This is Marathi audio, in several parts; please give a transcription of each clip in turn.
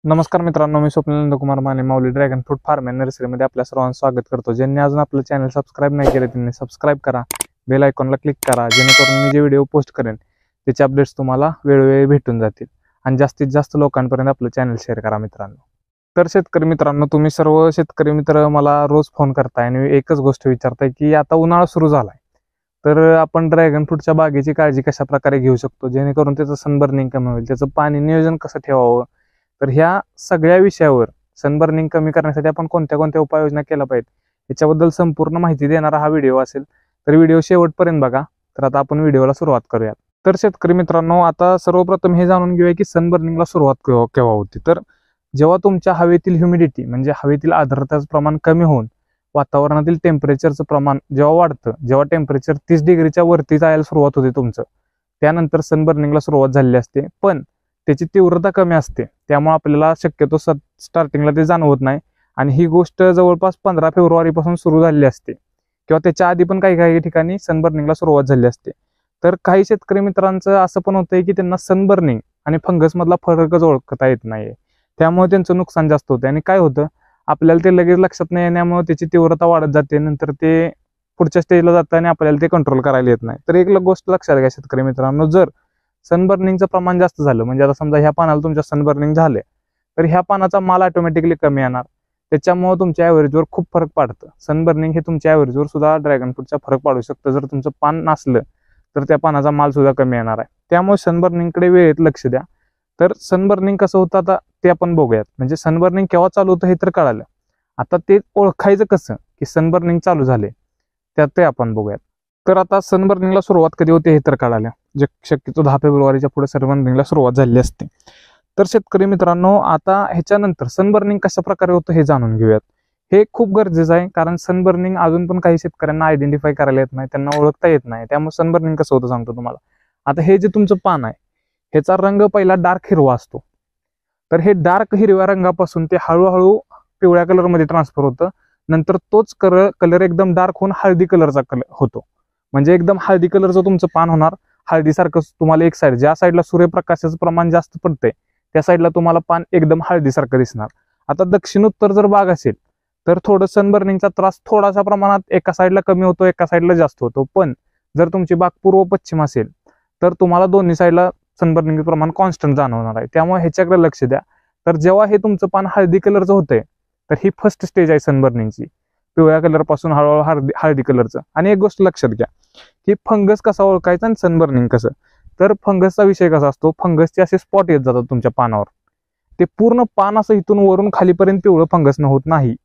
नमस्कार मित्रांनो, मी स्वप्नील नंदकुमार माने, माऊली ड्रॅगन फ्रूट फार्म अँड नर्सरीमध्ये आपल्या सर्वांचं स्वागत करतो. ज्यांनी अजून आपलं चॅनल सबस्क्राईब नाही केले त्यांनी सबस्क्राईब करा, बेल आयकॉनला क्लिक करा, जेणेकरून मी जे व्हिडिओ पोस्ट करेन त्याचे अपडेट्स तुम्हाला वेळोवेळी भेटून जातील आणि जास्तीत जास्त लोकांपर्यंत आपलं चॅनल शेअर करा मित्रांनो. तर शेतकरी मित्रांनो, तुम्ही सर्व शेतकरी मित्र मला रोज फोन करताय आणि एकच गोष्ट विचारताय की आता उन्हाळा सुरू झालाय, तर आपण ड्रॅगन फ्रूटच्या बागेची काळजी कशा प्रकारे घेऊ शकतो जेणेकरून त्याचं सनबर्निंग कमी होईल, त्याचं पाणी नियोजन कसं ठेवावं. तर ह्या सगळ्या विषयावर सनबर्निंग कमी करण्यासाठी आपण कोणत्या कोणत्या उपाययोजना केल्या पाहिजेत याच्याबद्दल संपूर्ण माहिती देणारा हा व्हिडिओ असेल. तर व्हिडिओ शेवटपर्यंत बघा. तर आता आपण व्हिडिओला सुरुवात करूयात. तर शेतकरी मित्रांनो, आता सर्वप्रथम हे जाणून घेऊया की सनबर्निंगला सुरुवात केव्हा होती. तर जेव्हा तुमच्या हवेतील ह्युमिडिटी म्हणजे हवेतील आर्द्रताचं प्रमाण कमी होऊन वातावरणातील टेम्परेचरचं प्रमाण जेव्हा वाढतं, जेव्हा टेम्परेचर 30 डिग्रीच्या वरती जायला सुरुवात होते तुमचं, त्यानंतर सनबर्निंगला सुरुवात झालेली असते. पण त्याची तीव्रता कमी असते, त्यामुळे आपल्याला शक्यतो स्टार्टिंगला ते जाणवत नाही. आणि ही गोष्ट जवळपास 15 फेब्रुवारीपासून सुरू झालेली असते किंवा त्याच्या आधी पण काही काही ठिकाणी सनबर्निंगला सुरुवात झाली असते. तर काही शेतकरी मित्रांचं असं पण होतंय की त्यांना सनबर्निंग आणि फंगस मधला फरकच ओळखता येत नाहीये, त्यामुळे त्यांचं नुकसान जास्त होतं. आणि काय होतं, आपल्याला ते लगेच लक्षात नाही येण्यामुळे त्याची तीव्रता वाढत जाते, नंतर ते पुढच्या स्टेजला जातं आणि आपल्याला ते कंट्रोल करायला येत नाही. तर एक गोष्ट लक्षात घ्या शेतकरी मित्रांनो, जर सनबर्निंगचं प्रमाण जास्त झालं, म्हणजे आता समजा ह्या पानाला तुमच्या सनबर्निंग झाले, तर ह्या पानाचा माल ऑटोमॅटिकली कमी येणार, त्याच्यामुळे तुमच्या ॲव्हरेजवर खूप फरक पडतं. सनबर्निंग हे तुमच्या ॲव्हरेजवर सुद्धा ड्रॅगन फ्रूटचा फरक पाडू शकतं. जर तुमचं पान नसलं तर त्या पानाचा माल सुद्धा कमी येणार आहे. त्यामुळे सनबर्निंगकडे वेळेत लक्ष द्या. तर सनबर्निंग कसं होतं आता ते आपण बघूयात. म्हणजे सनबर्निंग केव्हा चालू होतं हे तर कळालं, आता ते ओळखायचं कसं की सनबर्निंग चालू झाले त्यात ते आपण बघूयात. तर आता सनबर्निंगला सुरुवात कधी होते हे तर कळालं, जे शक्यतो 10 फेब्रुवारीच्या पुढे सनबर्निंगला सुरुवात झालेली असते. तर शेतकरी मित्रांनो, आता ह्याच्यानंतर सनबर्निंग कशा प्रकारे होतं हे जाणून घेऊयात. हे खूप गरजेचं आहे, कारण सनबर्निंग अजून पण काही शेतकऱ्यांना आयडेंटिफाय करायला येत नाही, त्यांना ओळखता येत नाही. त्यामुळे सनबर्निंग कसं होतं सांगतो तुम्हाला. आता हे जे तुमचं पान आहे ह्याचा रंग पहिला डार्क हिरवा असतो, तर हे डार्क हिरव्या रंगापासून ते हळूहळू पिवळ्या कलरमध्ये ट्रान्सफर होतं. नंतर तोच कलर एकदम डार्क होऊन हळदी कलरचा कलर होतो, म्हणजे एकदम हळदी कलरचं तुमचं पान होणार. हळदीसारखं तुम्हाला एक साईड, ज्या साईडला सूर्यप्रकाशाचं प्रमाण जास्त पडतंय त्या साईडला तुम्हाला पान एकदम हळदीसारखं दिसणार. आता दक्षिण उत्तर जर बाग असेल तर थोडं सनबर्निंगचा त्रास थोडासा प्रमाणात एका साईडला कमी होतो, एका साईडला जास्त होतो. पण जर तुमची बाग पूर्व पश्चिम असेल तर तुम्हाला दोन्ही साईडला सनबर्निंगचं प्रमाण कॉन्स्टंट जाणवणार आहे. त्यामुळे ह्याच्याकडे लक्ष द्या. तर जेव्हा हे तुमचं पान हळदी कलरचं होतंय तर ही फर्स्ट स्टेज आहे सनबर्निंगची, पिवळ्या कलर पासून हळूहळू हळदी कलरचं. आणि एक गोष्ट लक्षात घ्या की फंगस कसा ओळखायचा आणि सनबर्निंग कसं. तर फंगसचा विषय कसा असतो, फंगसचे असे स्पॉट येत जातात तुमच्या पानावर, ते पूर्ण पान असं इथून वरून खालीपर्यंत पिवळं फंगस न होत नाही,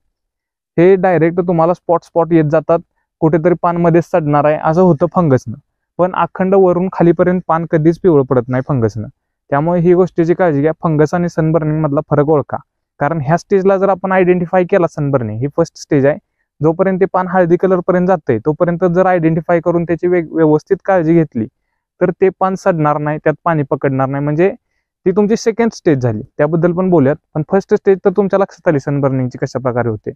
हे डायरेक्ट तुम्हाला स्पॉट येत जातात. कुठेतरी पान मध्येच सडणार आहे असं होतं फंगसनं, पण अखंड वरून खालीपर्यंत पान कधीच पिवळं पडत नाही फंगसनं. त्यामुळे ही गोष्टीची काळजी घ्या. फंगस आणि सनबर्निंग मधला फरक ओळखा, कारण ह्या स्टेजला जर आपण आयडेंटिफाय केला, सनबर्निंग ही फर्स्ट स्टेज आहे, जोपर्यंत ते पान हळदी कलर पर्यंत जातंय तोपर्यंत जर आयडेंटिफाय करून त्याची व्यवस्थित काळजी घेतली तर ते पान सडणार नाही, त्यात पाणी पकडणार नाही. म्हणजे ती तुमची सेकंड स्टेज झाली, त्याबद्दल पण बोलूयात. पण फर्स्ट स्टेज तर तुमच्या लक्षात आली सनबर्निंगची कशा प्रकारे होते.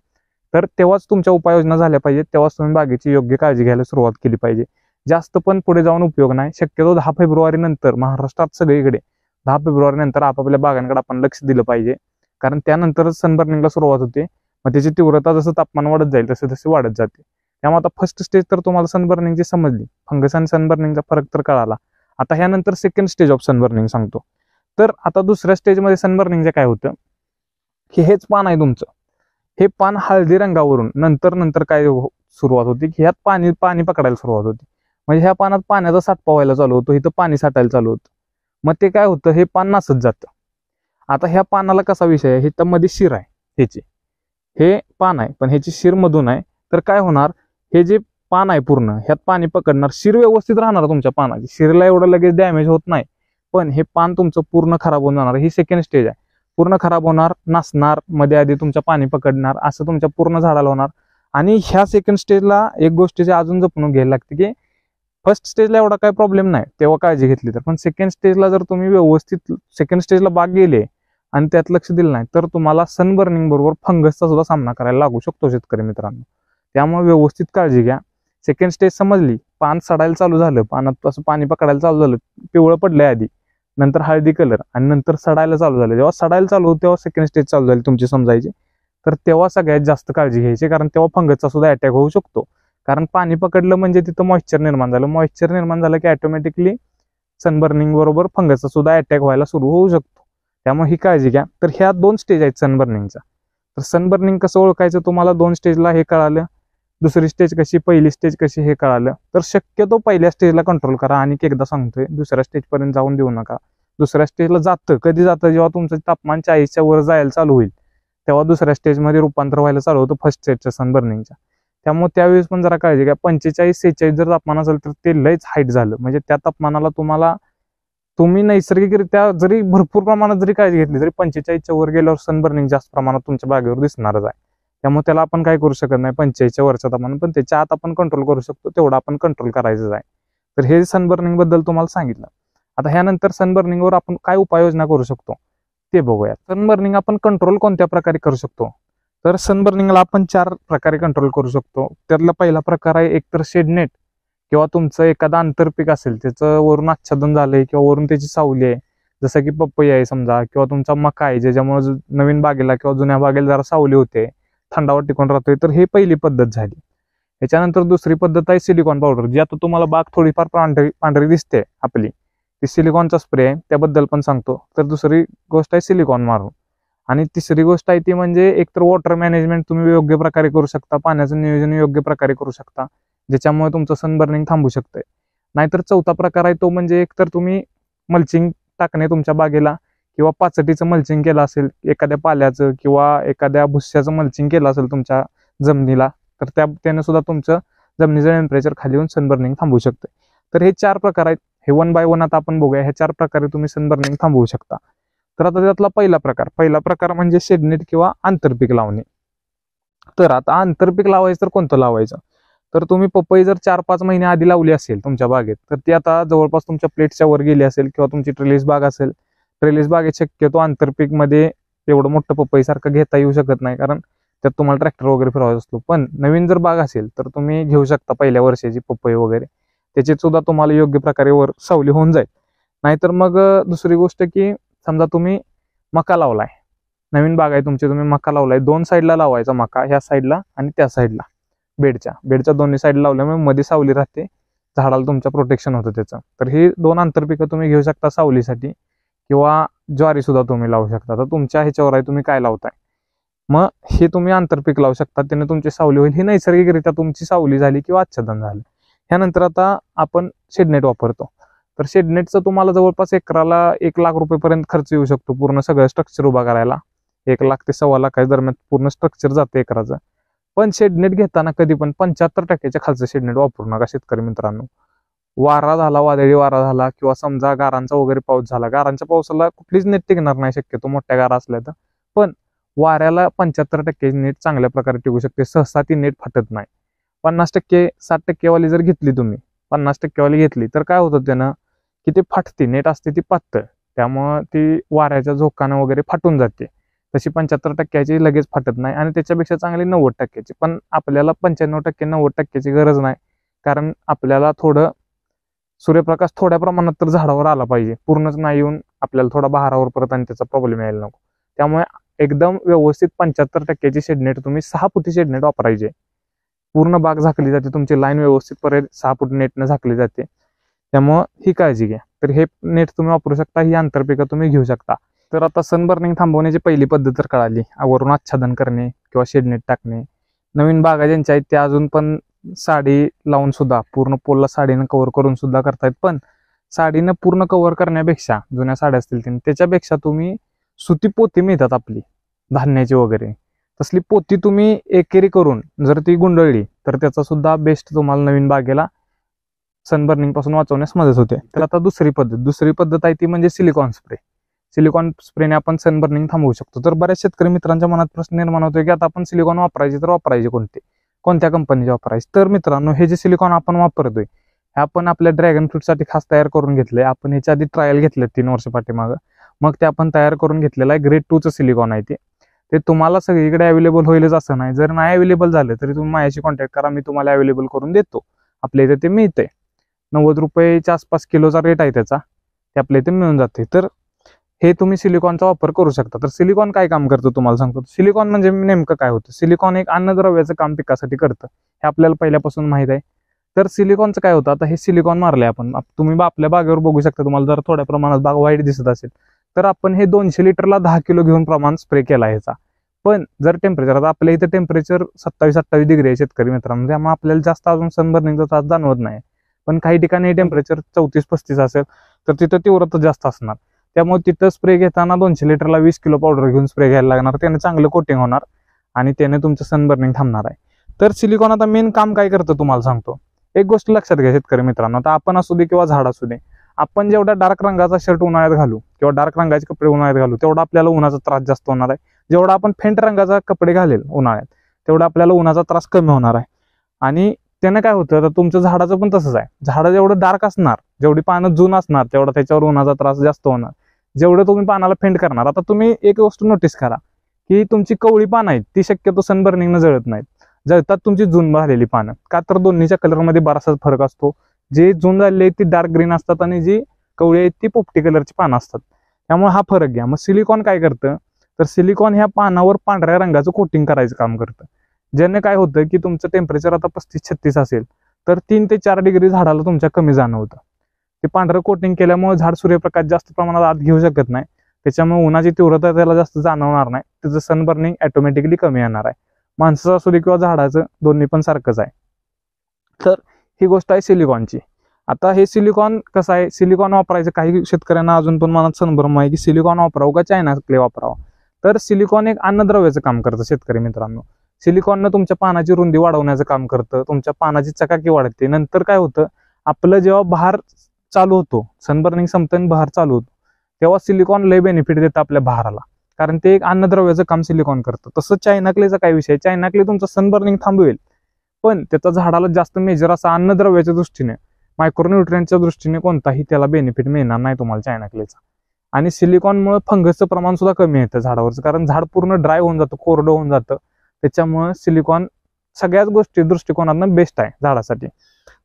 तर तेव्हाच तुमच्या उपाययोजना झाल्या पाहिजेत, तेव्हाच तुम्ही बागेची योग्य काळजी घ्यायला सुरुवात केली पाहिजे. जास्त पण पुढे जाऊन उपयोग नाही. शक्यतो 10 फेब्रुवारी नंतर महाराष्ट्रात सगळीकडे 10 फेब्रुवारी नंतर आपापल्या बागांकडे आपण लक्ष दिलं पाहिजे, कारण त्यानंतरच सनबर्निंगला सुरुवात होते. मग त्याची तीव्रता जसं तापमान वाढत जाईल तसे तसे वाढत जाते. त्यामुळे आता फर्स्ट स्टेज तर तुम्हाला सनबर्निंगची समजली, फंगस आणि सनबर्निंगचा फरक तर कळाला. आता ह्यानंतर सेकंड स्टेज ऑफ सनबर्निंग सांगतो. तर आता दुसऱ्या स्टेजमध्ये सनबर्निंगचं काय होतं की हेच पान आहे तुमचं, हे पान हळदी रंगावरून नंतर काय सुरुवात होती की ह्यात पाणी पकडायला सुरुवात होती. म्हणजे ह्या पानात पाण्याचा साठपा व्हायला चालू होतो, इथं पाणी साठायला चालू होतं. मग ते काय होतं, हे पान नासत जातं. आता ह्या पानाला कसा विषय आहे, हे मध्ये शिर आहे ह्याची, हे पान आहे पण ह्याची शिर मधून आहे. तर काय होणार, हे जे पान आहे पूर्ण ह्यात पाणी पकडणार, शिर व्यवस्थित राहणार तुमच्या पानाची, शिरला एवढं लगेच डॅमेज होत नाही, पण हे पान तुमचं पूर्ण खराब होऊन जाणार. ही सेकंड स्टेज आहे, पूर्ण खराब होणार, नासणार, मध्ये आधी तुमच्या पाणी पकडणार, असं तुमच्या पूर्ण झाडाला होणार. आणि ह्या सेकंड स्टेजला एक गोष्टीची अजून जपून घ्यायला लागते की फर्स्ट स्टेजला एवढा काही प्रॉब्लेम नाही तेव्हा काळजी घेतली तर, पण सेकंड स्टेजला जर तुम्ही व्यवस्थित सेकंड स्टेजला बाग गेले आणि त्यात लक्ष दिलं नाही तर तुम्हाला सनबर्निंग बरोबर फंगसचा सुद्धा सामना करायला लागू शकतो शेतकरी मित्रांनो. त्यामुळे व्यवस्थित काळजी घ्या. सेकंड स्टेज समजली, पान सडायला चालू झालं, पानात असं पाणी पकडायला चालू झालं, पिवळं पडलंय आधी, नंतर हळदी कलर आणि नंतर सडायला चालू झालं. जेव्हा सडायला चालू होतं तेव्हा सेकंड स्टेज चालू झाली तुमची समजायची. तर तेव्हा सगळ्यात जास्त काळजी घ्यायची, कारण तेव्हा फंगसचा सुद्धा अटॅक होऊ शकतो. कारण पाणी पकडलं म्हणजे तिथं मॉइश्चर निर्माण झालं. मॉइश्चर निर्माण झालं की ऑटोमॅटिकली सनबर्निंग बरोबर फंगसचा सुद्धा अटॅक व्हायला सुरू होऊ शकतो. त्यामुळे ही काळजी घ्या. तर ह्या 2 स्टेज आहेत सनबर्निंगचा. तर सनबर्निंग कसं ओळखायचं तुम्हाला 2 स्टेजला हे कळालं. दुसरी स्टेज कशी, पहिली स्टेज कशी हे कळालं. तर शक्यतो पहिल्या स्टेजला कंट्रोल करा. आणि एकदा सांगतोय, दुसऱ्या स्टेजपर्यंत जाऊन देऊ नका. दुसऱ्या स्टेजला जातं कधी जातं, जेव्हा तुमचं तापमान 40च्या वर जायला चालू होईल तेव्हा दुसऱ्या स्टेजमध्ये रूपांतर व्हायला चालू होतं फर्स्ट स्टेजच्या सनबर्निंगच्या. त्यामुळे त्यावेळेस पण जरा काळजी घ्या. 45-46 जर तापमान असेल तर ते लयच हाईट झालं, म्हणजे त्या तापमानाला तुम्ही नैसर्गिकरित्या जरी भरपूर प्रमाणात जरी काळजी घेतली तरी 45च्या वर गेल्यावर सनबर्निंग जास्त प्रमाणात तुमच्या बागेवर दिसणारच आहे. त्यामुळे त्याला आपण काय करू शकत नाही 45च्या वरच्या तापमान, पण त्याच्या आत आपण कंट्रोल करू शकतो, तेवढा आपण कंट्रोल करायचं आहे. तर हे सनबर्निंग बद्दल तुम्हाला सांगितलं. आता ह्यानंतर सनबर्निंगवर आपण काय उपाययोजना करू शकतो ते बघूया. सनबर्निंग आपण कंट्रोल कोणत्या प्रकारे करू शकतो, तर सनबर्निंगला आपण 4 प्रकारे कंट्रोल करू शकतो. त्यातला पहिला प्रकार आहे एकतर शेडनेट, किंवा तुमचं एखादं आंतरपीक असेल त्याचं वरून आच्छादन झालंय किंवा वरून त्याची सावली आहे, जसं की पपई आहे समजा, किंवा तुमचा मका आहे ज्याच्यामुळे नवीन बागेला किंवा जुन्या बागेला जरा सावली होते, थंडावा टिकून राहतोय. तर हे पहिली पद्धत झाली. याच्यानंतर दुसरी पद्धत आहे सिलिकॉन पावडर, जी आता तुम्हाला बाग थोडीफार पांढरी दिसते आपली, ती सिलिकॉनचा स्प्रे आहे, त्याबद्दल पण सांगतो. तर दुसरी गोष्ट आहे सिलिकॉन मारून. आणि तिसरी गोष्ट आहे ती म्हणजे एकतर वॉटर मॅनेजमेंट तुम्ही योग्य प्रकारे करू शकता, पाण्याचं नियोजन योग्य प्रकारे करू शकता, ज्याच्यामुळे तुमचं सनबर्निंग थांबू शकतंय. नाहीतर चौथा प्रकार आहे तो म्हणजे एकतर तुम्ही मल्चिंग टाकणे तुमच्या बागेला, किंवा पाचटीचं मल्चिंग केलं असेल, एखाद्या पाल्याचं किंवा एखाद्या भुस्स्याचं मल्चिंग केलं असेल तुमच्या जमिनीला, तर त्याने सुद्धा तुमचं जमिनीचं टेम्परेचर खाली येऊन सनबर्निंग थांबू शकते. तर हे 4 प्रकार आहेत. हे 1 बाय 1 आता आपण बघूया. ह्या 4 प्रकारे तुम्ही सनबर्निंग थांबवू शकता. तर आता त्यातला पहिला प्रकार म्हणजे शेडनेट किंवा आंतरपीक लावणे. तर आता आंतरपीक लावायचं तर कोणतं लावायचं, तर तुम्ही पपई जर 4-5 महिने आधी लावली असेल तुमच्या बागेत, तर ती आता जवळपास तुमच्या प्लेटच्या वर गेली असेल, किंवा तुमची ट्रेलिस बाग असेल, ट्रेलिस बागेत शक्यतो आंतरपीक मध्ये एवढं मोठं पपई सारखं घेता येऊ शकत नाही, कारण त्यात तुम्हाला ट्रॅक्टर वगैरे फिरवायचा असतो. पण नवीन जर बाग असेल तर तुम्ही घेऊ शकता पहिल्या वर्षाची पपई वगैरे, त्याची सुद्धा तुम्हाला योग्य प्रकारे वर सावली होऊन जाईल. नाहीतर मग दुसरी गोष्ट की समजा तुम्ही मका लावलाय, नवीन बाग आहे तुमची, तुम्ही मका लावलाय, 2 साईडला लावायचा मका, ह्या साईडला आणि त्या साईडला, बेडच्या दोन्ही साईड लावल्यामुळे मध्ये सावली राहते, झाडाला तुमचं प्रोटेक्शन होतं त्याचं. तर ही 2 आंतरपिकं तुम्ही घेऊ शकता सावलीसाठी, किंवा ज्वारी सुद्धा तुम्ही लावू शकता. तर तुमच्या ह्याच्यावर आहे तुम्ही काय लावताय. मग हे तुम्ही आंतरपीक लावू शकता, त्याने तुमची सावली होईल. ही नैसर्गिकरित्या तुमची सावली झाली किंवा आच्छादन झालं. ह्यानंतर आता आपण शेडनेट वापरतो. तर शेडनेटचं तुम्हाला जवळपास एकराला 1 लाख रुपयेपर्यंत खर्च येऊ शकतो पूर्ण सगळं स्ट्रक्चर उभा करायला. 1 लाख ते 1.25 लाखाच्या दरम्यान पूर्ण स्ट्रक्चर जातं एकराचं. पण शेडनेट घेताना कधी पण 75% खालचं शेडनेट वापरू नका शेतकरी मित्रांनो. वारा झाला, वादळी वारा झाला, किंवा समजा गारांचा वगैरे पाऊस झाला, गारांच्या पावसाला कुठलीच नेट टिकणार नाही शक्यतो मोठ्या गारा असल्या तर. पण वाऱ्याला 75% नेट चांगल्या प्रकारे टिकू शकते. सहसा ती नेट फाटत नाही. 50%, 60% वाली जर घेतली तुम्ही, 50% वाली घेतली तर काय होतं त्यानं की ते फाटते, नेट असते ती पातळ, त्यामुळं ती वाऱ्याच्या झोकानं वगैरे फाटून जाते. तशी 75%ची लगेच फाटत नाही, आणि त्याच्यापेक्षा चांगली 90%ची. पण आपल्याला 95% 90%ची गरज नाही, कारण आपल्याला थोडं सूर्यप्रकाश थोड्या प्रमाणात तर झाडावर आला पाहिजे, पूर्णच नाही येऊन आपल्याला थोडा बहारावर परत आणि त्याचा प्रॉब्लेम यायला नको. त्यामुळे एकदम व्यवस्थित 75%ची शेडनेट तुम्ही 6 फुटी शेडनेट वापरायचे. पूर्ण बाग झाकली जाते, तुमची लाईन व्यवस्थित परत 6 फूट नेटनं झाकली जाते. त्यामुळं ही काळजी घ्या. तर हे नेट तुम्ही वापरू शकता, ही आंतरपिकं तुम्ही घेऊ शकता. तर आता सनबर्निंग थांबवण्याची पहिली पद्धत तर कळाली, वरून आच्छादन करणे किंवा शेडनेट टाकणे. नवीन बागा ज्यांच्या आहेत त्या अजून पण साडी लावून सुद्धा, पूर्ण पोलला साडीनं कव्हर करून सुद्धा करतायत. पण साडीनं पूर्ण कव्हर करण्यापेक्षा, जुन्या साड्या असतील त्याच्यापेक्षा तुम्ही सुती पोती मिळतात आपली धान्याची वगैरे, तसली पोती तुम्ही एकेरी करून जर ती गुंडळली तर त्याचा सुद्धा बेस्ट तुम्हाला नवीन बागेला सनबर्निंग पासून वाचवण्यास मदत होते. तर आता दुसरी पद्धत आहे ती म्हणजे सिलिकॉन स्प्रे. सिलिकॉन स्प्रेने आपण सनबर्निंग थांबवू शकतो. तर बऱ्याच शेतकरी मित्रांच्या मनात प्रश्न निर्माण होतोय की आता आपण सिलिकॉन वापरायचे तर वापरायचे कोणत्या कंपनीचे वापरायचे. तर मित्रांनो, हे जे सिलिकॉन आपण वापरतोय हे आपण आपल्या ड्रॅगन फ्रूटसाठी खास तयार करून घेतलंय. आपण ह्याच्या आधी ट्रायल घेतले 3 वर्ष पाठीमागं, मग ते आपण तयार करून घेतलेलं आहे. ग्रेड 2चं सिलिकॉन आहे ते तुम्हाला सगळीकडे अवेलेबल होईलच असं नाही. जर नाही अवेलेबल झालं तरी तुम्ही माझ्याशी कॉन्टॅक्ट करा, मी तुम्हाला अवेलेबल करून देतो. आपल्या इथे ते मिळतंय. 90 रुपयेच्या आसपास किलोचा रेट आहे त्याचा. ते आपल्या इथे मिळून जाते. तर हे तुम्ही सिलिकॉनचा वापर करू शकता. तर सिलिकॉन काय काम करतं तुम्हाला सांगतो. सिलिकॉन म्हणजे नेमकं काय होतं. सिलिकॉन एक अन्नद्रव्याचं काम पिकासाठी करतं, हे आपल्याला पहिल्यापासून माहित आहे. तर सिलिकॉनचं काय होतं, आता हे सिलिकॉन मारलंय आपण, तुम्ही आपल्या बागेवर बघू शकता. तुम्हाला जर थोड्या प्रमाणात बाग वाईट दिसत असेल तर आपण हे 200 लिटरला 10 किलो घेऊन प्रमाण स्प्रे केला ह्याचा. पण जर टेम्परेचर, आता आपल्या इथं टेम्परेचर 27-28 डिग्री आहे शेतकरी मित्रांनो, त्यामुळे आपल्याला जास्त अजून सनबर्निंगचा त्रास जाणवत नाही. पण काही ठिकाणी टेम्परेचर 34-35 असेल तर तिथं तीव्रता जास्त असणार. त्यामुळे तिथं स्प्रे घेताना 200 लिटरला 20 किलो पावडर घेऊन स्प्रे घ्यायला लागणार. त्याने चांगलं कोटिंग होणार आणि त्याने तुमचं सनबर्निंग थांबणार आहे. तर सिलिकॉन आता मेन काम काय करतं तुम्हाला सांगतो. एक गोष्ट लक्षात घ्या शेतकरी मित्रांनो, आता आपण असू दे किंवा झाड असू दे, आपण जेवढा डार्क रंगाचा शर्ट उन्हाळ्यात घालू किंवा डार्क रंगाचे कपडे उन्हाळ्यात घालू तेवढा आपल्याला उन्हाचा त्रास जास्त होणार आहे. जेवढा आपण फेंट रंगाचा कपडे घालेल उन्हाळ्यात तेवढा आपल्याला उन्हाचा त्रास कमी होणार आहे. आणि त्याने काय होतं, तर तुमच्या झाडाचं पण तसंच आहे. झाडं जेवढं डार्क असणार, जेवढी पानं जून असणार तेवढा त्याच्यावर उन्हाचा त्रास जास्त होणार. जेवढं तुम्ही पानाला फेंट करणार, आता तुम्ही एक गोष्ट नोटीस करा की तुमची कवळी पानं आहेत ती शक्यतो सनबर्निंगनं जळत नाहीत, जळतात तुमची जून झालेली पानं. का तर दोन्हीच्या कलरमध्ये बराचसा फरक असतो. जे जून झालेली आहे ती डार्क ग्रीन असतात आणि जी कवळी आहेत ती पोपटी कलरची पानं असतात. त्यामुळे हा फरक घ्या. मग सिलिकॉन काय करतं, तर सिलिकॉन ह्या पानावर पांढऱ्या रंगाचं कोटिंग करायचं काम करतं. ज्याने काय होतं की तुमचं टेम्परेचर आता 35-36 असेल तर 3 ते 4 डिग्री झाडाला तुमच्या कमी जाणवतं. ते पांढरं कोटिंग केल्यामुळे झाड सूर्यप्रकाश जास्त प्रमाणात आत घेऊ शकत नाही. त्याच्यामुळे उन्हाची तीव्रता त्याला जास्त जाणवणार नाही. त्याचं सनबर्निंग ऑटोमॅटिकली कमी येणार आहे. माणसाचं असू दे किंवा झाडाचं, दोन्ही पण सारखंच आहे. तर ही गोष्ट आहे सिलिकॉनची. आता हे सिलिकॉन कसं आहे, सिलिकॉन वापरायचं काही शेतकऱ्यांना अजून पण मनात संभ्रम आहे की सिलिकॉन वापरावं का चायना क्ले वापरावं. तर सिलिकॉन एक अन्नद्रव्याचं काम करतं शेतकरी मित्रांनो. सिलिकॉननं तुमच्या पानाची रुंदी वाढवण्याचं काम करतं, तुमच्या पानाची चकाकी वाढते. नंतर काय होतं, आपलं जेव्हा बहार चालू होतो, सनबर्निंग संपतं बहार चालू होतो, तेव्हा सिलिकॉन लय बेनिफिट देतं आपल्या बहाराला, कारण ते एक अन्नद्रव्याचं काम सिलिकॉन करतं. तसं चायना क्लेचा काय विषय, चायना क्ले तुमचं सनबर्निंग थांबवेल पण त्याचा झाडाला जास्त मेजर असा अन्नद्रव्याच्या दृष्टीने, मायक्रोन्यूट्रिएंटच्या दृष्टीने कोणताही त्याला बेनिफिट मिळणार नाही तुम्हाला चायना क्लेचा. आणि सिलिकॉनमुळे फंगसचं प्रमाण सुद्धा कमी येतं झाडावरचं, कारण झाड पूर्ण ड्राय होऊन जातं, कोरडं होऊन जातं. त्याच्यामुळे सिलिकॉन सगळ्याच गोष्टी दृष्टिकोनातून बेस्ट आहे झाडासाठी.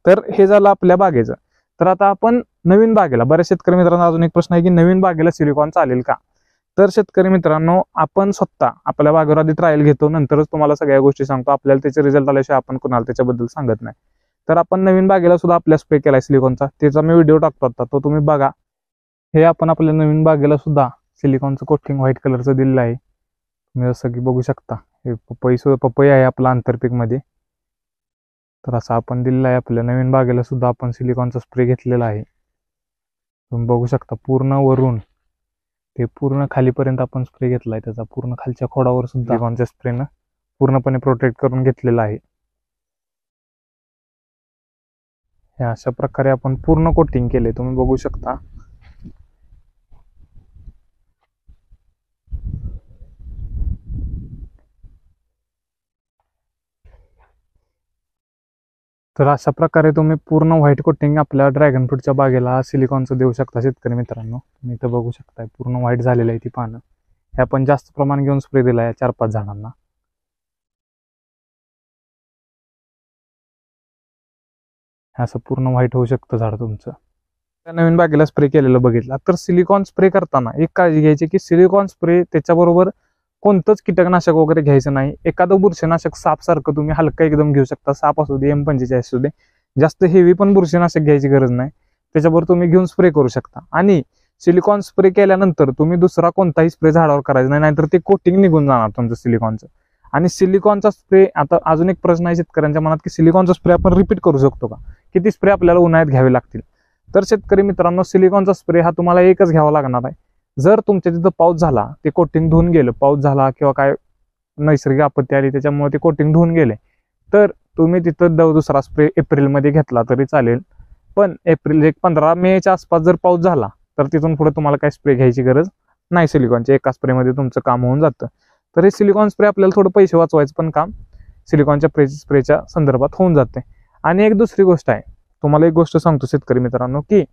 तर हे झालं आपल्या बागेचं. तर आता आपण नवीन बागेला, बऱ्याच शेतकरी मित्रांना अजून एक प्रश्न आहे की नवीन बागेला सिलिकॉन चालेल का. तर शेतकरी मित्रांनो, आपण स्वतः आपल्या बागेवर आधी ट्रायल घेतो, नंतरच तुम्हाला सगळ्या गोष्टी सांगतो. आपल्याला त्याचे रिझल्ट आल्याशिवाय आपण कोणाला त्याच्याबद्दल सांगत नाही. तर आपण नवीन बागेला सुद्धा आपल्या स्प्रे केलाय सिलिकॉनचा, त्याचा मी व्हिडिओ टाकतो आता, तो तुम्ही बघा. हे आपण आपल्या नवीन बागेला सुद्धा सिलिकॉनचं कोटिंग व्हाईट कलरचं दिलेलं आहे. तुम्ही जसं की बघू शकता, हे पपई आहे आपला आंतरपीक मध्ये. तर असं आपण दिलेलं आहे. आपल्या नवीन बागेला सुद्धा आपण सिलिकॉनचा स्प्रे घेतलेला आहे. तुम्ही बघू शकता पूर्ण वरून ते पूर्ण खालीपर्यंत आपण स्प्रे घेतलाय. त्याचा पूर्ण खालच्या खोडावर सुद्धा सिलिकॉनच्या स्प्रेनं पूर्णपणे प्रोटेक्ट करून घेतलेला आहे. हे अशा प्रकारे आपण पूर्ण कोटिंग केले, तुम्ही बघू शकता. तर अशा प्रकारे तुम्ही पूर्ण व्हाईट कोटिंग आपल्या ड्रॅगन फ्रूटच्या बागेला सिलिकॉनचं देऊ शकता शेतकरी मित्रांनो. तुम्ही इथं बघू शकताय पूर्ण व्हाईट झालेलं आहे ती पानं. हे आपण जास्त प्रमाण घेऊन स्प्रे दिला आहे 4-5 झाडांना. असं पूर्ण व्हाईट होऊ शकतं झाड तुमचं. त्या नवीन बागेला स्प्रे केलेलं बघितलं. तर सिलिकॉन स्प्रे करताना एक काळजी घ्यायची की सिलिकॉन स्प्रे त्याच्याबरोबर कोणतंच कीटकनाशक वगैरे घ्यायचं नाही. एखादं बुरशीनाशक साप सारखं तुम्ही हलका एकदम घेऊ शकता. साप असू दे, M45 असू दे, जास्त हेवी पण बुरशीनाशक घ्यायची गरज नाही. त्याच्याबरोबर तुम्ही घेऊन स्प्रे करू शकता. आणि सिलिकॉन स्प्रे केल्यानंतर तुम्ही दुसरा कोणताही स्प्रे झाडावर करायचा नाही, नाहीतर ते कोटिंग निघून जाणार तुमचं सिलिकॉनचं. आणि सिलिकॉनचा स्प्रे, आता अजून एक प्रश्न आहे शेतकऱ्यांच्या मनात की सिलिकॉनचा स्प्रे आपण रिपीट करू शकतो का, किती स्प्रे आपल्याला उन्हाळ्यात घ्यावे लागतील. तर शेतकरी मित्रांनो, सिलिकॉनचा स्प्रे हा तुम्हाला एकच घ्यावा लागणार आहे. जर तुमच्या तिथं पाऊस झाला, ते कोटिंग धुवून गेलं, पाऊस झाला किंवा काय नैसर्गिक आपत्ती आली त्याच्यामुळे ते कोटिंग धुवून गेले, तर तुम्ही तिथं दुसरा स्प्रे एप्रिलमध्ये घेतला तरी चालेल. पण एप्रिल 15 मेच्या आसपास जर पाऊस झाला तर तिथून पुढे तुम्हाला काही स्प्रे घ्यायची गरज नाही. सिलिकॉनच्या एका स्प्रेमध्ये तुमचं काम होऊन जातं. तर हे सिलिकॉन स्प्रे आपल्याला थोडं पैसे वाचवायचं पण काम सिलिकॉनच्या स्प्रेच्या संदर्भात होऊन जाते. आणि एक दुसरी गोष्ट आहे, तुम्हाला एक गोष्ट सांगतो शेतकरी मित्रांनो, की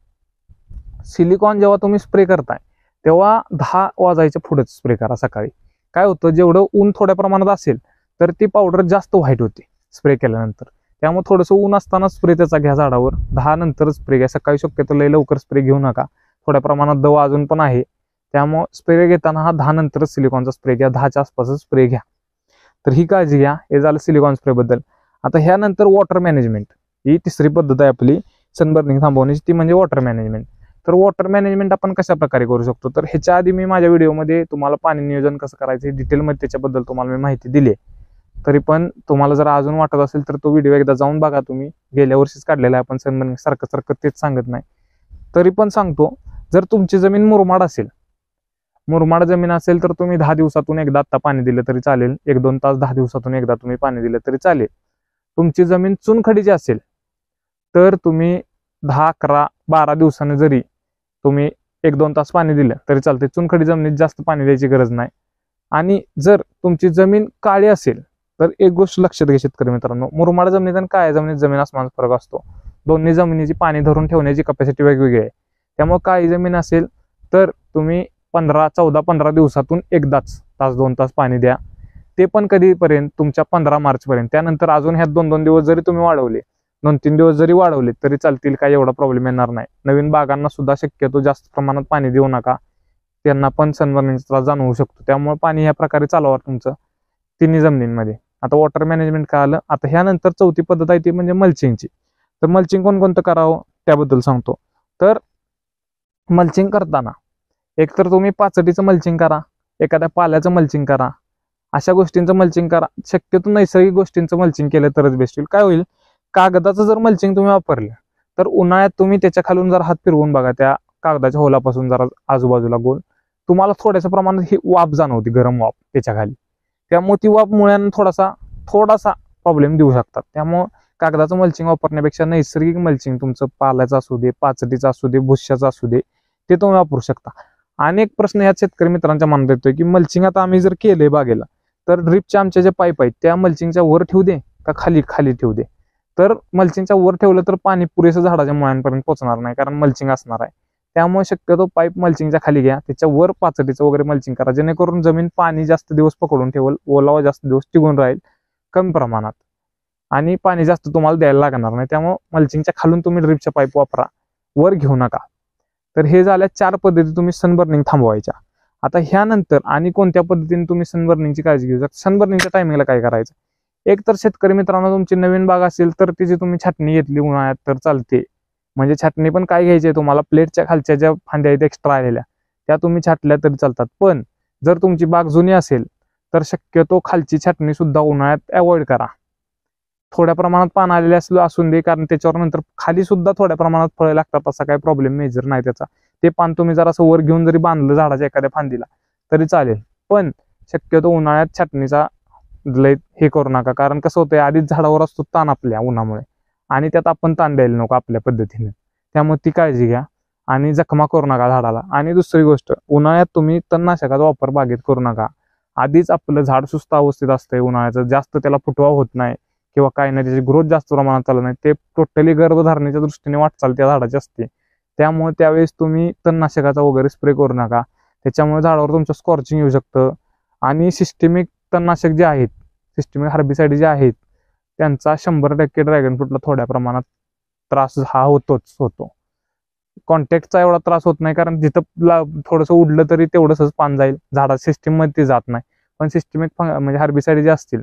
सिलिकॉन जेव्हा तुम्ही स्प्रे करताय तेव्हा 10 वाजायच्या पुढेच स्प्रे करा सकाळी. काय होतं, जेवढं ऊन थोड्या प्रमाणात असेल तर ती पावडर जास्त व्हाईट होते स्प्रे केल्यानंतर. त्यामुळे थोडंसं ऊन असताना स्प्रे त्याचा घ्या झाडावर. 10 नंतर स्प्रे घ्या. सकाळी शक्यतो लय लवकर स्प्रे घेऊ नका. थोड्या प्रमाणात दव अजून पण आहे, त्यामुळे स्प्रे घेताना हा 10 नंतरच सिलिकॉनचा स्प्रे घ्या, 10च्या आसपासच स्प्रे घ्या. तर ही काळजी घ्या. हे झालं सिलिकॉन स्प्रे बद्दल. आता ह्यानंतर वॉटर मॅनेजमेंट, ही तिसरी पद्धत आहे आपली सनबर्निंग थांबवण्याची, ती म्हणजे वॉटर मॅनेजमेंट. तर वॉटर मॅनेजमेंट आपण कशा प्रकारे करू शकतो, तर ह्याच्या आधी मी माझ्या व्हिडिओमध्ये तुम्हाला पाणी नियोजन कसं करायचं डिटेलमध्ये त्याच्याबद्दल तुम्हाला मी माहिती दिली आहे. तरी पण तुम्हाला जर अजून वाटत असेल तर तो व्हिडिओ एकदा जाऊन बघा तुम्ही. गेल्या वर्षीच काढलेला आहे आपण सनबर्निंग, सारखं तेच सांगत नाही, तरी पण सांगतो. जर तुमची जमीन मुरमाड जमीन असेल तर तुम्ही 10 दिवसातून एकदा आता पाणी दिलं तरी चालेल. 1-2 तास 10 दिवसातून एकदा तुम्ही पाणी दिलं तरी चालेल. तुमची जमीन चुनखडीची असेल तर तुम्ही 10, 11, 12 दिवसांनी जरी तुम्ही 1-2 तास पाणी दिलं तरी चालते. चुनखडी जमिनीत जास्त पाणी द्यायची गरज नाही. आणि जर तुमची जमीन काळी असेल तर एक गोष्ट लक्षात घ्या शेतकरी मित्रांनो, मुरमाड जमिनीत आणि काळ्या जमिनीत जमीन आसमानाचा फरक असतो. दोन्ही जमिनीची पाणी धरून ठेवण्याची कपॅसिटी वेगवेगळी आहे. त्यामुळे काळी जमीन असेल तर तुम्ही 14-15 दिवसातून एकदाच 1-2 तास पाणी द्या. ते पण कधीपर्यंत, तुमच्या 15 मार्चपर्यंत. त्यानंतर अजून ह्यात 2-2 दिवस जरी तुम्ही वाढवले, 2-3 दिवस जरी वाढवले तरी चालतील, काही एवढा प्रॉब्लेम येणार नाही. नवीन बागांना सुद्धा शक्यतो जास्त प्रमाणात पाणी देऊ नका, त्यांना पण सनबर्निंगचा त्रास जाणवू शकतो. त्यामुळे पाणी ह्या प्रकारे चालवा तुमचं तिन्ही जमिनींमध्ये. आता वॉटर मॅनेजमेंट काय आलं. आता ह्यानंतर चौथी पद्धत आहे ती म्हणजे मल्चिंगची. तर मल्चिंग कोणकोणतं करावं त्याबद्दल सांगतो. तर मल्चिंग करताना एकतर तुम्ही पाचटीचं मल्चिंग करा, एखाद्या पाल्याचं मल्चिंग करा, अशा गोष्टींचं मल्चिंग करा. शक्यतो नैसर्गिक गोष्टींचं मल्चिंग केलं तरच बेस्ट होईल. काय होईल, कागदाचं जर मल्चिंग तुम्ही वापरलं तर उन्हाळ्यात तुम्ही त्याच्या खालून जर हात फिरवून बघा, त्या कागदाच्या होलापासून जरा आजूबाजूला गोल, तुम्हाला थोड्याशा प्रमाणात ही वाफ जाणवते, गरम वाफ त्याच्या खाली. त्यामुळे ती वाफ मुळ्यांना थोडासा प्रॉब्लेम देऊ शकतात. त्यामुळे कागदाचं मल्चिंग वापरण्यापेक्षा नैसर्गिक मल्चिंग तुमचं पाल्याचं असू दे, पाचटीचं असू दे, भुश्याचं असू दे, ते तुम्ही वापरू शकता. अनेक प्रश्न ह्या शेतकरी मित्रांच्या मनात येतोय की मल्चिंग आता आम्ही जर केले बागेला तर ड्रिपच्या आमच्या ज्या पाईप आहेत त्या मल्चिंगच्या वर ठेवू दे का खाली ठेवू दे. तर मल्चिंगच्या वर ठेवलं तर पाणी पुरेसं झाडाच्या मुळांपर्यंत पोहोचणार नाही, कारण मल्चिंग असणार आहे. त्यामुळे शक्यतो पाईप मल्चिंगच्या खाली घ्या, त्याच्या वर पाचटीचं वगैरे मल्चिंग करा, जेणेकरून जमीन पाणी जास्त दिवस पकडून ठेवल, ओलावा जास्त दिवस टिकून राहील कमी प्रमाणात, आणि पाणी जास्त तुम्हाला द्यायला लागणार नाही. त्यामुळे मल्चिंगच्या खालून तुम्ही ड्रिपच्या पाईप वापरा, वर घेऊ नका. तर हे झाल्या 4 पद्धती तुम्ही सनबर्निंग थांबवायच्या. आता ह्यानंतर आणि कोणत्या पद्धतीने तुम्ही सनबर्निंगची काळजी घेऊ शकता. सनबर्निंगच्या टायमिंगला काय करायचं, एक तर शेतकरी मित्रांनो तुमची नवीन बाग असेल तर तिची तुम्ही छाटणी घेतली उन्हाळ्यात तर चालते. म्हणजे छाटणी पण काय घ्यायची, तुम्हाला प्लेटच्या खालच्या ज्या फांद्या आहेत एक्स्ट्रा आलेल्या त्या तुम्ही छाटल्या तरी चालतात. पण जर तुमची बाग जुनी असेल तर शक्यतो खालची छाटणी सुद्धा उन्हाळ्यात अवॉइड करा. थोड्या प्रमाणात पान आलेले असून दे, कारण त्याच्यावर नंतर खाली सुद्धा थोड्या प्रमाणात फळे लागतात, असा काही प्रॉब्लेम मेजर नाही त्याचा. ते पान तुम्ही जर असं वर घेऊन जरी बांधलं झाडाच्या एखाद्या फांदीला तरी चालेल. पण शक्यतो उन्हाळ्यात छाटणीचा लय हे करू नका, कारण कसं होतंय आधीच झाडावर असतो ताण आपल्या उन्हामुळे, आणि त्यात आपण ताण द्यायला नको आपल्या पद्धतीने. त्यामुळे ती काळजी घ्या आणि जखमा करू नका झाडाला. आणि दुसरी गोष्ट, उन्हाळ्यात तुम्ही तणनाशकाचा वापर बागेत करू नका. आधीच आपलं झाड सुस्त अवस्थेत असतंय उन्हाळ्याचं, जास्त त्याला फुटवा होत नाही किंवा काय नाही, त्याची ग्रोथ जास्त प्रमाणात चालत नाही, ते टोटली गर्भधारणेच्या दृष्टीने वाटचाल त्या झाडाची असते. त्यामुळे त्यावेळेस तुम्ही तणनाशकाचा वगैरे स्प्रे करू नका, त्याच्यामुळे झाडावर तुमचं स्कॉर्चिंग येऊ शकतं. आणि सिस्टेमिक तणनाशक जे आहेत, सिस्टेमिक हार्बिसाइड जे आहेत, त्यांचा 100% ड्रॅगन फ्रूटला थोड्या प्रमाणात त्रास हा होतो. कॉन्टॅक्टचा एवढा त्रास होत नाही, कारण जिथं थोडंसं उडलं तरी तेवढंच पान जाईल, झाडा सिस्टीम मध्ये जात नाही. पण सिस्टेमिक म्हणजे हार्बिसाइड जे असतील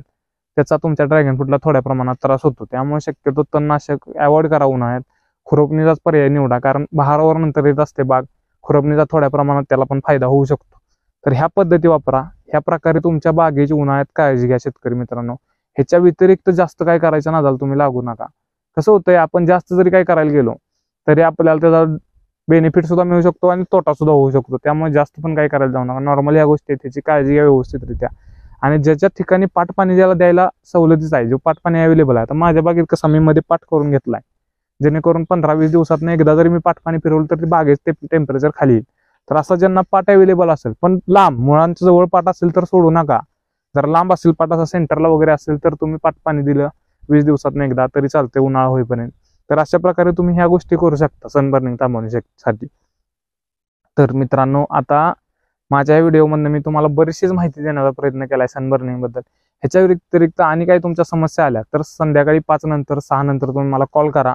त्याचा तुमच्या ड्रॅगन फ्रूटला थोड्या प्रमाणात त्रास होतो. त्यामुळे शक्यतो तणनाशक अवॉइड करा उन्हाळ्यात. खुरपणीचाच पर्याय निवडा, कारण बहारावर नंतर येत असते बाग, खुरपणीचा थोड्या प्रमाणात त्याला पण फायदा होऊ शकतो. तर ह्या पद्धती वापरा. ह्या प्रकारे तुमच्या बागेची उन्हाळ्यात काळजी घ्या शेतकरी मित्रांनो. ह्याच्या व्यतिरिक्त जास्त काय करायचं नादाला तुम्ही लागू नका. कसं होतंय, आपण जास्त जरी काय करायला गेलो तरी आपल्याला त्याचा बेनिफिट सुद्धा मिळू शकतो आणि तोटा सुद्धा होऊ शकतो. त्यामुळे जास्त पण काय करायला जाऊ नका. नॉर्मली ह्या गोष्टी त्याची काळजी घ्या व्यवस्थितरित्या. आणि ज्याच्या ठिकाणी पाटपाणी ज्याला द्यायला सवलतीच आहे, जो पाटपाणी अवेलेबल आहे, तर माझ्या बागेत कसं मी मध्ये पाट करून घेतलाय, जेणेकरून 15-20 दिवसात एकदा जरी मी पाटपाणी फिरवलं तर बागेत टेम्परेचर खाली येईल. तर असं ज्यांना पाट अवेलेबल असेल, पण लांब मुळांच्या जवळ पाट असेल तर सोडू नका. जर लांब असेल पाट, असा सेंटरला वगैरे असेल तर तुम्ही पाटपाणी दिलं 20 दिवसात एकदा तरी चालते उन्हाळा होईपर्यंत. तर अशा प्रकारे तुम्ही ह्या गोष्टी करू शकता सनबर्निंग थांबवण्यासाठी. तर मित्रांनो, आता माझ्या व्हिडिओमधून मी तुम्हाला बरीचशीच माहिती देण्याचा प्रयत्न केलाय सनबर्निंग बद्दल. ह्याच्या व्यतिरिक्त आणि काही तुमच्या समस्या आल्या तर संध्याकाळी 5 नंतर 6 नंतर तुम्ही मला कॉल करा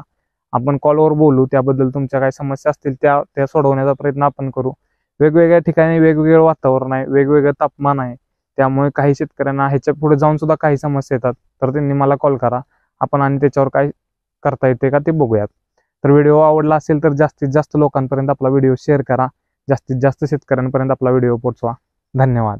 आपण कॉलवर बोलू, त्याबद्दल तुमच्या काही समस्या असतील त्या सोडवण्याचा प्रयत्न आपण करू. वेगवेगळ्या ठिकाणी वेगवेगळं वातावरण आहे, वेगवेगळं तापमान आहे, त्यामुळे काही शेतकऱ्यांना ह्याच्या पुढे जाऊन सुद्धा काही समस्या येतात. तर त्यांनी मला कॉल करा, आपण आणि त्याच्यावर काय करता येते का ते बघूयात. तर व्हिडिओ आवडला असेल तर जास्तीत जास्त लोकांपर्यंत आपला व्हिडिओ शेअर करा, जास्तीत जास्त शेतकऱ्यांपर्यंत आपला व्हिडिओ पोहोचवा. धन्यवाद.